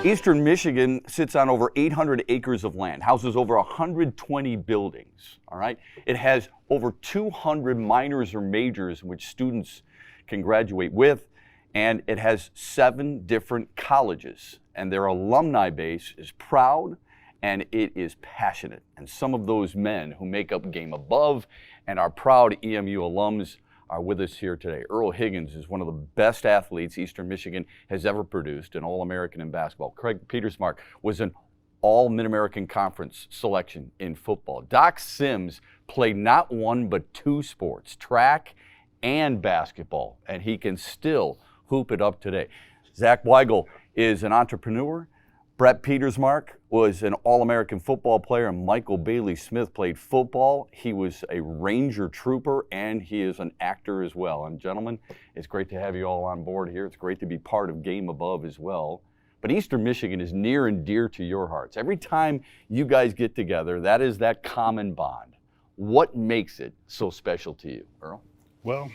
Eastern Michigan sits on over 800 acres of land, houses over 120 buildings, all right? It has over 200 minors or majors in which students can graduate with, and it has 7 different colleges, and their alumni base is proud and it is passionate. And some of those men who make up Game Above and are proud EMU alums are with us here today. Earl Higgins is one of the best athletes Eastern Michigan has ever produced, an All-American in basketball. Craig Petersmark was an All-Mid-American Conference selection in football. Doc Sims played not 1 but 2 sports, track and basketball, and he can still hoop it up today. Zach Weigel is an entrepreneur. Brett Petersmark was an All-American football player, and Michael Bailey Smith played football. He was a Ranger trooper, and he is an actor as well. And gentlemen, it's great to have you all on board here. It's great to be part of Game Above as well. But Eastern Michigan is near and dear to your hearts. Every time you guys get together, that is that common bond. What makes it so special to you, Earl? Well,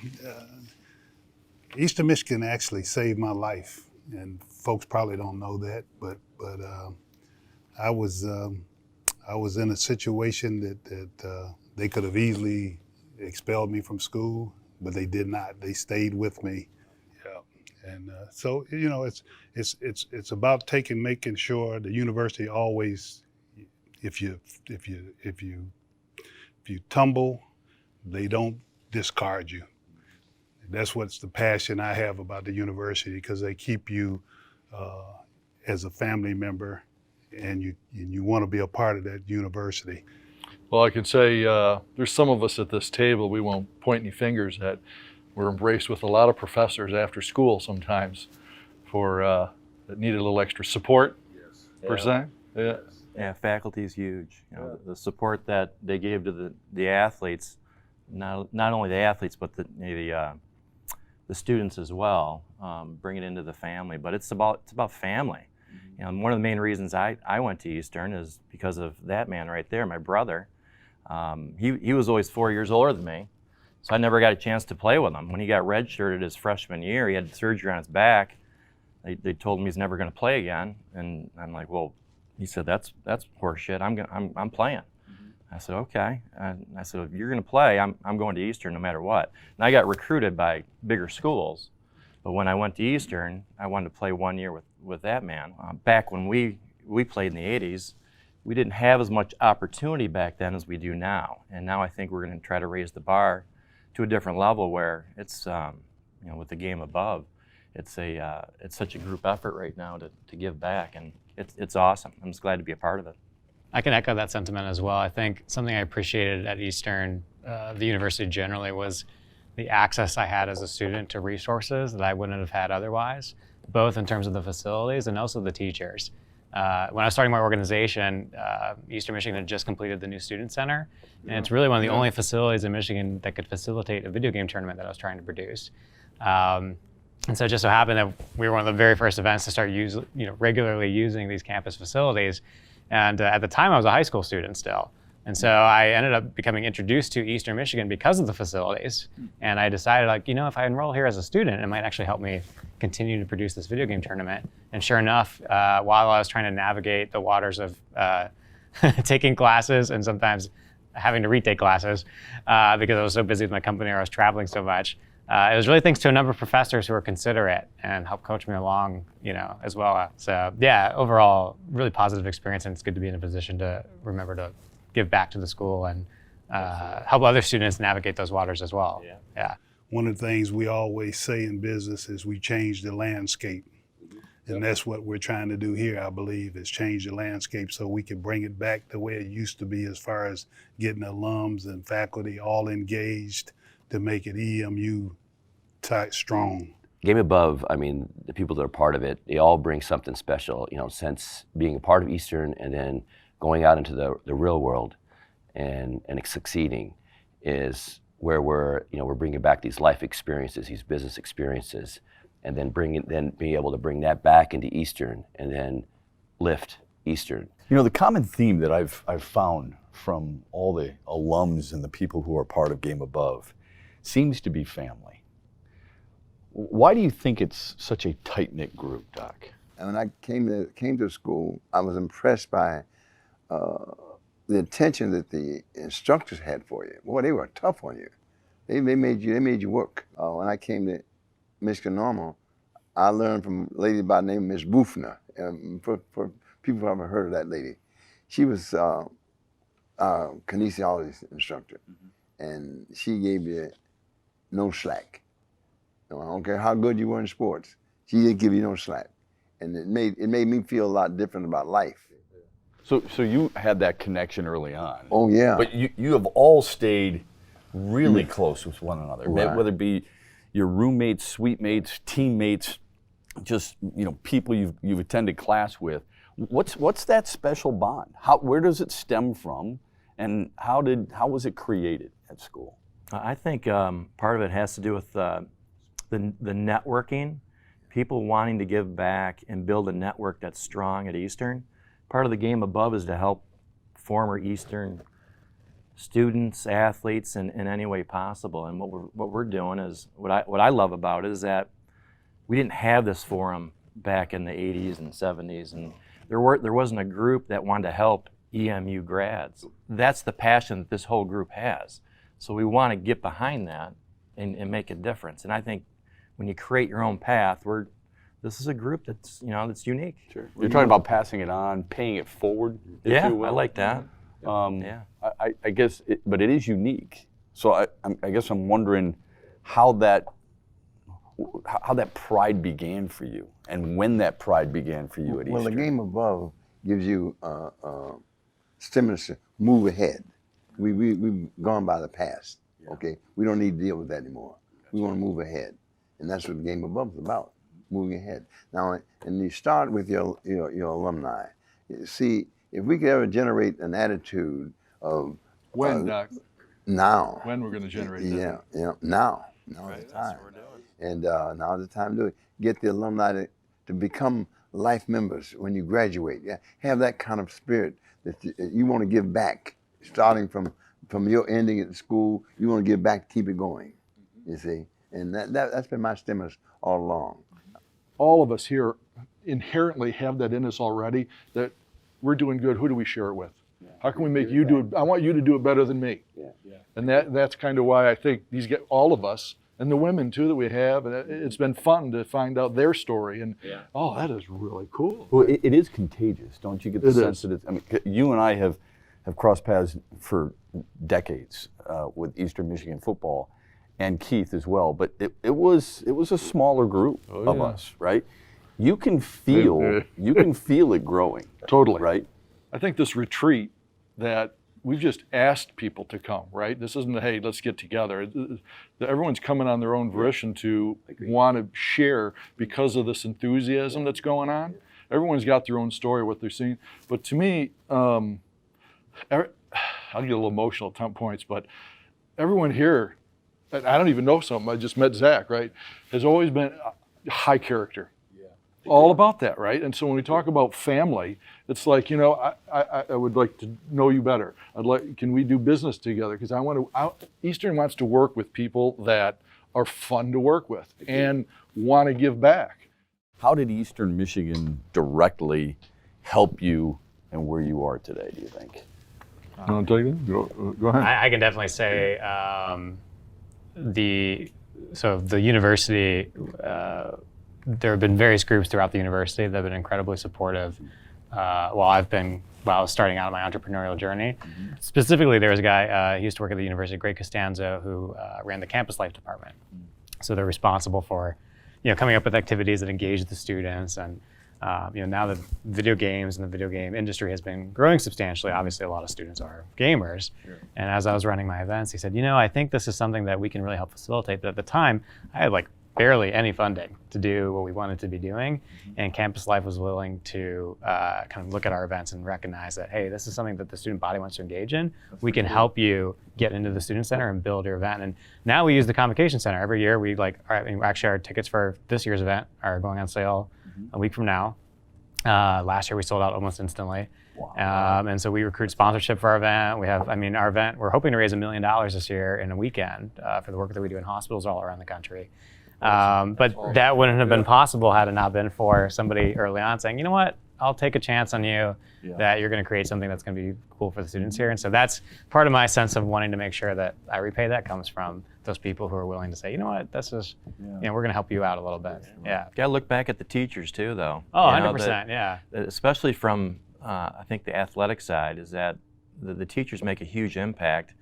Eastern Michigan actually saved my life, and folks probably don't know that, but I was in a situation that they could have easily expelled me from school, but they did not. They stayed with me. Yeah. And so it's about making sure the university always, if you tumble, they don't discard you. That's what's the passion I have about the university, because they keep you as a family member, and you want to be a part of that university. Well, I can say there's some of us at this table, we won't point any fingers at. We're embraced with a lot of professors after school sometimes that needed a little extra support, per se. Yeah. Yeah, faculty is huge. The support that they gave to the athletes, not only the athletes, but the students as well, bring it into the family. But it's about family. One of the main reasons I went to Eastern is because of that man right there, my brother. He was always 4 years older than me, so I never got a chance to play with him. When he got redshirted his freshman year, he had surgery on his back. They told him he's never going to play again, and I'm like, well, he said that's horseshit. I'm playing. I said, okay. And I said, if you're going to play, I'm going to Eastern no matter what. And I got recruited by bigger schools, but when I went to Eastern, I wanted to play 1 year with that man. Back when we played in the 80s, we didn't have as much opportunity back then as we do now. And now I think we're going to try to raise the bar to a different level where it's, with the Game Above, it's such a group effort right now to give back, and it's awesome. I'm just glad to be a part of it. I can echo that sentiment as well. I think something I appreciated at Eastern, the university generally, was the access I had as a student to resources that I wouldn't have had otherwise, both in terms of the facilities and also the teachers. When I was starting my organization, Eastern Michigan had just completed the new student center, and it's really one of the only facilities in Michigan that could facilitate a video game tournament that I was trying to produce. And so it just so happened that we were one of the very first events to start regularly using these campus facilities. And at the time, I was a high school student still. And so I ended up becoming introduced to Eastern Michigan because of the facilities. And I decided, if I enroll here as a student, it might actually help me continue to produce this video game tournament. And sure enough, while I was trying to navigate the waters of taking classes and sometimes having to retake classes because I was so busy with my company or I was traveling so much, it was really thanks to a number of professors who were considerate and helped coach me along, as well. So yeah, overall, really positive experience, and it's good to be in a position to remember to give back to the school and help other students navigate those waters as well. Yeah. One of the things we always say in business is we change the landscape. And that's what we're trying to do here, I believe, is change the landscape so we can bring it back the way it used to be as far as getting alums and faculty all engaged to make it EMU tight, strong. Game Above, the people that are part of it, they all bring something special, since being a part of Eastern and then going out into the real world and succeeding is where we're bringing back these life experiences, these business experiences, and then being able to bring that back into Eastern and then lift Eastern. The common theme that I've found from all the alums and the people who are part of Game Above seems to be family. Why do you think it's such a tight-knit group, Doc? And when I came to school, I was impressed by the attention that the instructors had for you. Boy, they were tough on you. They made you work. When I came to Michigan Normal, I learned from a lady by the name of Miss Boofner. For people who haven't heard of that lady, she was our kinesiology instructor, and she gave you no slack. I don't care how good you were in sports, she didn't give you no slack, and it made me feel a lot different about life. So you had that connection early on. Oh yeah. But you have all stayed really close with one another, Right. whether it be your roommates, suite mates, teammates, just people you've attended class with. What's that special bond? Where does it stem from, and how was it created at school? I think part of it has to do with the networking, people wanting to give back and build a network that's strong at Eastern. Part of the Game Above is to help former Eastern students, athletes, in any way possible. And what we're doing is, what I love about it is that we didn't have this forum back in the 80s and 70s, and there wasn't a group that wanted to help EMU grads. That's the passion that this whole group has. So we want to get behind that and make a difference. And I think when you create your own path, this is a group that's that's unique. Sure. You're talking about passing it on, paying it forward. If Yeah, you will. I like that. Yeah. I guess, but it is unique. So I guess I'm wondering how that pride began for you, and when that pride began for you at Eastern. Well, the Game Above gives you stimulus to move ahead. We've gone by the past. Yeah. Okay, we don't need to deal with that anymore. Gotcha. We want to move ahead, and that's what the Game Above is about. Moving ahead. Now, and you start with your alumni. See, if we could ever generate an attitude of When, Doc? Now. When we're going to generate that? Yeah, now. Right, Is the that's time. what we're doing. And now's the time to do it. Get the alumni to become life members when you graduate. Yeah, have that kind of spirit that you want to give back, starting from your ending at school. You want to give back, keep it going. You see, and that's been my stimulus all along. All of us here inherently have that in us already, that we're doing good. Who do we share it with? Yeah. How can we make you do it? I want you to do it better than me. Yeah. Yeah. And that's kind of why I think all of us, and the women too that we have, and it's been fun to find out their story. And oh, that is really cool. Well, it is contagious, don't you get the sense that it's? I mean, you and I have crossed paths for decades with Eastern Michigan football, and Keith as well. But it was a smaller group of us, right? You can feel it growing. Totally. Right? I think this retreat that we've just asked people to come, right? This isn't hey, let's get together. Everyone's coming on their own volition to want to share because of this enthusiasm that's going on. Everyone's got their own story, what they're seeing. But to me, I'll get a little emotional at some points, but everyone here, I don't even know some, I just met Zach, right, has always been high character. All about that, right? And so when we talk about family, it's like, I would like to know you better. Can we do business together? Because Eastern wants to work with people that are fun to work with and want to give back. How did Eastern Michigan directly help you and where you are today, do you think? You want to take it? Go ahead. I can definitely say the university, there have been various groups throughout the university that have been incredibly supportive while I was starting out on my entrepreneurial journey. Mm-hmm. Specifically, there was a guy, he used to work at the university, Greg Costanzo, who ran the campus life department. Mm-hmm. So they're responsible for, coming up with activities that engage the students. And now the video games and the video game industry has been growing substantially. Obviously, a lot of students are gamers. Sure. And as I was running my events, he said, I think this is something that we can really help facilitate. But at the time, I had barely any funding to do what we wanted to be doing, and Campus Life was willing to kind of look at our events and recognize that, hey, this is something that the student body wants to engage in. We can help you get into the student center and build your event. And now we use the Convocation Center. Every year we actually our tickets for this year's event are going on sale a week from now. Last year we sold out almost instantly. Wow. And so we recruit sponsorship for our event. We have, our event, we're hoping to raise $1 million this year in a weekend for the work that we do in hospitals all around the country. But that wouldn't have been possible had it not been for somebody early on saying, you know what, I'll take a chance on you that you're going to create something that's going to be cool for the students here. And so that's part of my sense of wanting to make sure that I repay that comes from those people who are willing to say, you know what, this is, we're going to help you out a little bit. Yeah. Got to look back at the teachers too, though. Oh, You know, 100%, yeah. especially from, I think, the athletic side, is that the teachers make a huge impact.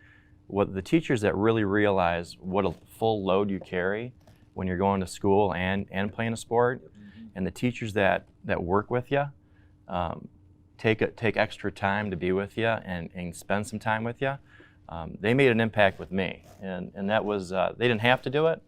What the teachers that really realize what a full load you carry when you're going to school and playing a sport, and the teachers that work with you, take extra time to be with you and spend some time with you. They made an impact with me, and that was they didn't have to do it,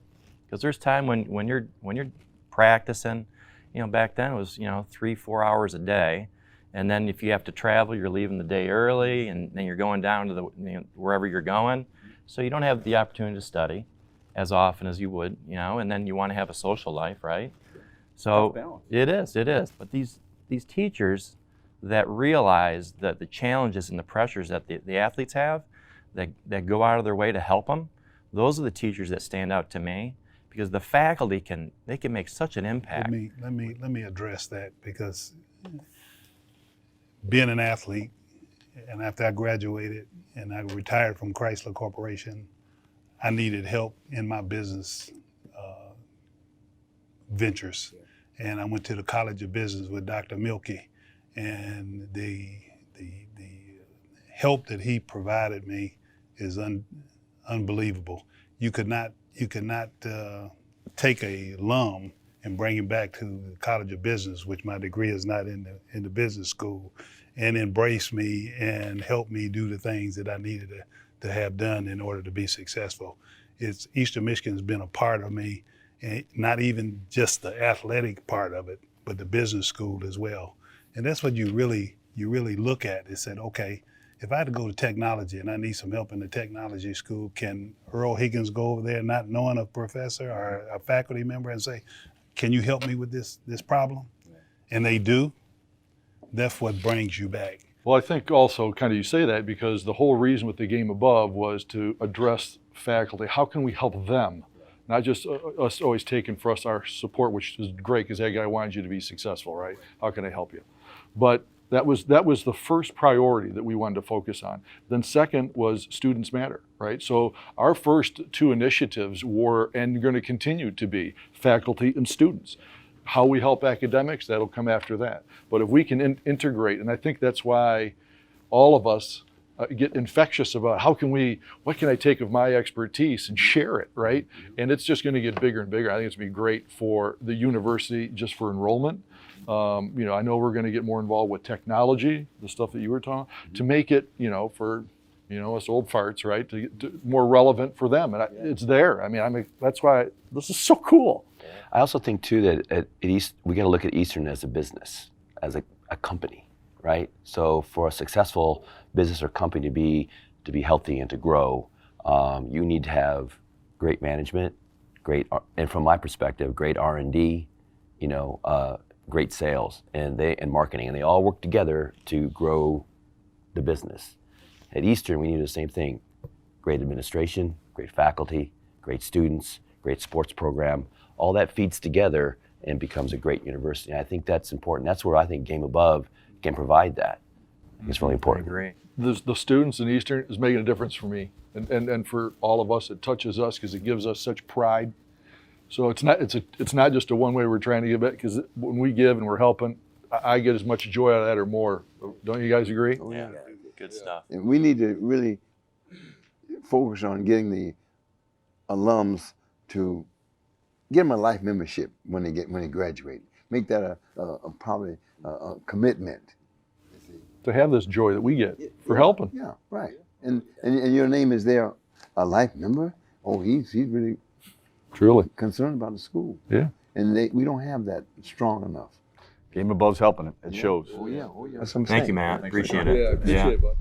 because there's time when you're practicing. You know, back then it was 3-4 hours a day, and then if you have to travel, you're leaving the day early, and then you're going down to wherever you're going, so you don't have the opportunity to study as often as you would, and then you want to have a social life, right? So it is. But these teachers that realize that the challenges and the pressures that the athletes have, that go out of their way to help them, those are the teachers that stand out to me, because the faculty can make such an impact. Let me address that, because being an athlete, and after I graduated and I retired from Chrysler Corporation, I needed help in my business ventures. And I went to the College of Business with Dr. Milky, and the help that he provided me is unbelievable. You could not take a alum and bring him back to the College of Business, which my degree is not in the business school, and embrace me and help me do the things that I needed to have done in order to be successful. Eastern Michigan's been a part of me, and not even just the athletic part of it, but the business school as well. And that's what you really look at, is said, okay, if I had to go to technology and I need some help in the technology school, can Earl Higgins go over there not knowing a professor or a faculty member and say, can you help me with this problem? And they do. That's what brings you back. Well, I think also kind of you say that because the whole reason with the Game Above was to address faculty. How can we help them? Not just us always taking for us our support, which is great because that guy wanted you to be successful, right? How can I help you? But that was the first priority that we wanted to focus on. Then second was Students Matter, right? So our first two initiatives were, and going to continue to be, faculty and students. How we help academics, that'll come after that. But if we can integrate, and I think that's why all of us get infectious about what can I take of my expertise and share it, right? And it's just going to get bigger and bigger. I think it's going to be great for the university just for enrollment. I know we're going to get more involved with technology, the stuff that you were talking, to make it, for, us old farts, right, to more relevant for them. And it's there. I mean, that's why this is so cool. I also think too that we got to look at Eastern as a business, as a company, right? So for a successful business or company to be healthy and to grow, you need to have great management, and from my perspective, great R&D, great sales and marketing, and they all work together to grow the business. At Eastern, we need the same thing: great administration, great faculty, great students, great sports program. All that feeds together and becomes a great university. And I think that's important. That's where I think Game Above can provide that. It's really important. I agree. The students in Eastern is making a difference for me, and for all of us. It touches us because it gives us such pride. So it's not just a one way we're trying to give it, because when we give and we're helping, I get as much joy out of that or more. Don't you guys agree? Oh, yeah. Good stuff. And we need to really focus on getting the alums to give them a life membership when they graduate. Make that probably a commitment. To have this joy that we get for helping. Yeah, right. And your name is there, a life member. Oh, he's really Truly concerned about the school. Yeah. And we don't have that strong enough. Game Above's helping it. It shows. Oh yeah. Thank you, Matt. Appreciate it. Yeah, I appreciate it, bud.